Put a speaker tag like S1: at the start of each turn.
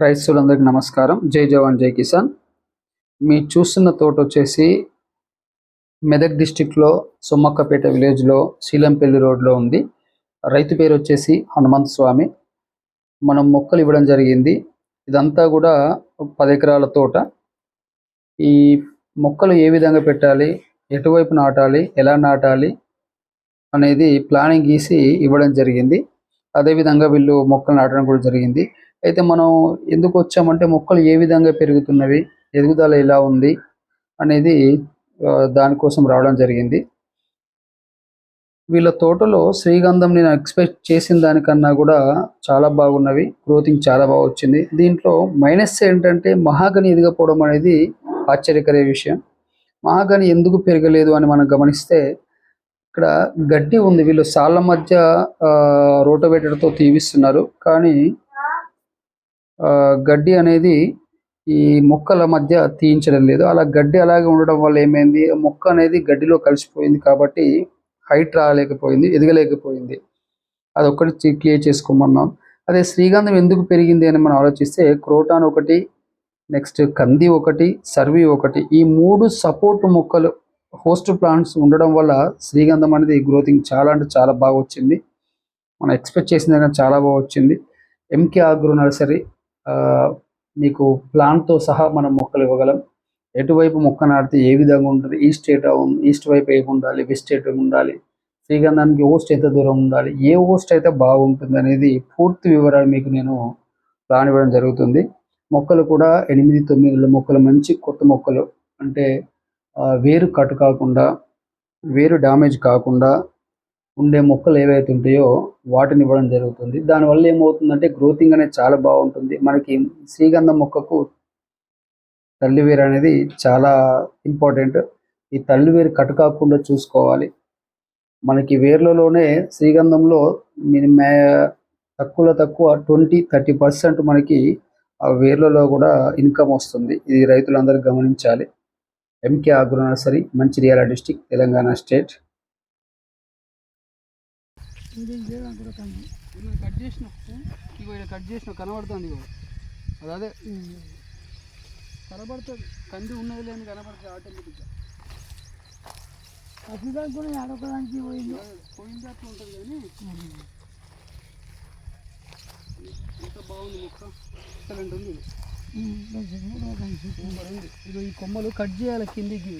S1: రైతులందరికీ నమస్కారం. జై జవాన్ జై కిసాన్. మీరు చూస్తున్న తోట వచ్చేసి మెదక్ డిస్టిక్లో సొమ్మక్కపేట విలేజ్లో శీలంపల్లి రోడ్లో ఉంది. రైతు పేరు వచ్చేసి హనుమంత్ స్వామి. మనం మొక్కలు ఇవ్వడం జరిగింది. ఇదంతా కూడా 10 ఎకరాల తోట. ఈ మొక్కలు ఏ విధంగా పెట్టాలి, ఎటువైపు నాటాలి, ఎలా నాటాలి అనేది ప్లానింగ్ గీసి ఇవ్వడం జరిగింది. అదేవిధంగా వీళ్ళు మొక్కలు నాటడం కూడా జరిగింది. అయితే మనం ఎందుకు వచ్చామంటే మొక్కలు ఏ విధంగా పెరుగుతున్నవి, ఎదుగుదల ఎలా ఉంది అనేది దానికోసం రావడం జరిగింది. వీళ్ళ తోటలో శ్రీగంధం నేను ఎక్స్పెక్ట్ చేసిన దానికన్నా కూడా చాలా బాగున్నవి. గ్రోతింగ్ చాలా బాగా వచ్చింది. దీంట్లో మైనస్ ఏంటంటే మహాగని ఎదగకపోవడం అనేది ఆశ్చర్యకర విషయం. మహాగని ఎందుకు పెరగలేదు అని మనం గమనిస్తే ఇక్కడ గడ్డి ఉంది. వీళ్ళు సాళ్ళ మధ్య రోటోవేటర్తో తీవిస్తున్నారు, కానీ గడ్డి అనేది ఈ మొక్కల మధ్య తీయించడం లేదు. అలా గడ్డి అలాగే ఉండడం వల్ల ఏమైంది, మొక్క అనేది గడ్డిలో కలిసిపోయింది కాబట్టి హైట్ రాలేకపోయింది, ఎదగలేకపోయింది. అదొక్కటి క్లియర్ చేసుకోమన్నాం. అదే శ్రీగంధం ఎందుకు పెరిగింది అని మనం ఆలోచిస్తే క్రోటాన్ ఒకటి, నెక్స్ట్ కంది ఒకటి, సర్వీ ఒకటి, ఈ 3 సపోర్ట్ మొక్కలు హోస్ట్ ప్లాంట్స్ ఉండడం వల్ల శ్రీగంధం అనేది గ్రోతింగ్ చాలా అంటే చాలా బాగా వచ్చింది. మనం ఎక్స్పెక్ట్ చేసిన దానికన్నా చాలా బాగా వచ్చింది. ఎంకే ఆగ్రో నర్సరీ మీకు ప్లాంట్తో సహా మనం మొక్కలు ఇవ్వగలం. ఎటువైపు మొక్క నాటితే ఏ విధంగా ఉంటుంది, ఈస్ట్ వైపు ఏమి ఉండాలి, వెస్ట్ ఏమి ఉండాలి, శ్రీగంధానికి హోస్ట్ ఎంత దూరం ఉండాలి, ఏ హోస్ట్ అయితే బాగుంటుంది అనేది పూర్తి వివరాలు మీకు నేను ప్లాన్ ఇవ్వడం జరుగుతుంది. మొక్కలు కూడా 8-9 మొక్కలు, మంచి కొత్త మొక్కలు, అంటే వేరు కట్ కాకుండా, వేరు డ్యామేజ్ కాకుండా ఉండే మొక్కలు ఏవైతే ఉంటాయో వాటిని ఇవ్వడం జరుగుతుంది. దానివల్ల ఏమవుతుందంటే గ్రోతింగ్ అనేది చాలా బాగుంటుంది. మనకి శ్రీగంధం మొక్కకు తల్లివేరు అనేది చాలా ఇంపార్టెంట్. ఈ తల్లివేరు కట్ కాకుండా చూసుకోవాలి. మనకి వేర్లలోనే శ్రీగంధంలో తక్కువ 20-30% మనకి ఆ వేర్లలో కూడా ఇన్కమ్ వస్తుంది. ఇది రైతులందరూ గమనించాలి. MK agro nursery, Mancherial district, Telangana state. Cut చేసిన కట్ చేసిన కనబడుతుంది. అదే కనబడుతుంది, కంది ఉన్నది లేని కనబడుతుంది ఆటోమేటిక్గా. ప్రతిదానికి కూడా ఆడొకదానికి పోయింది అట్లా ఉంటుంది. కానీ ఎంత బాగుంది మొక్క, ఎక్సలెంట్ ఉంది. ఇది ఈ కొమ్మలు కట్ చేయాలి కిందికి.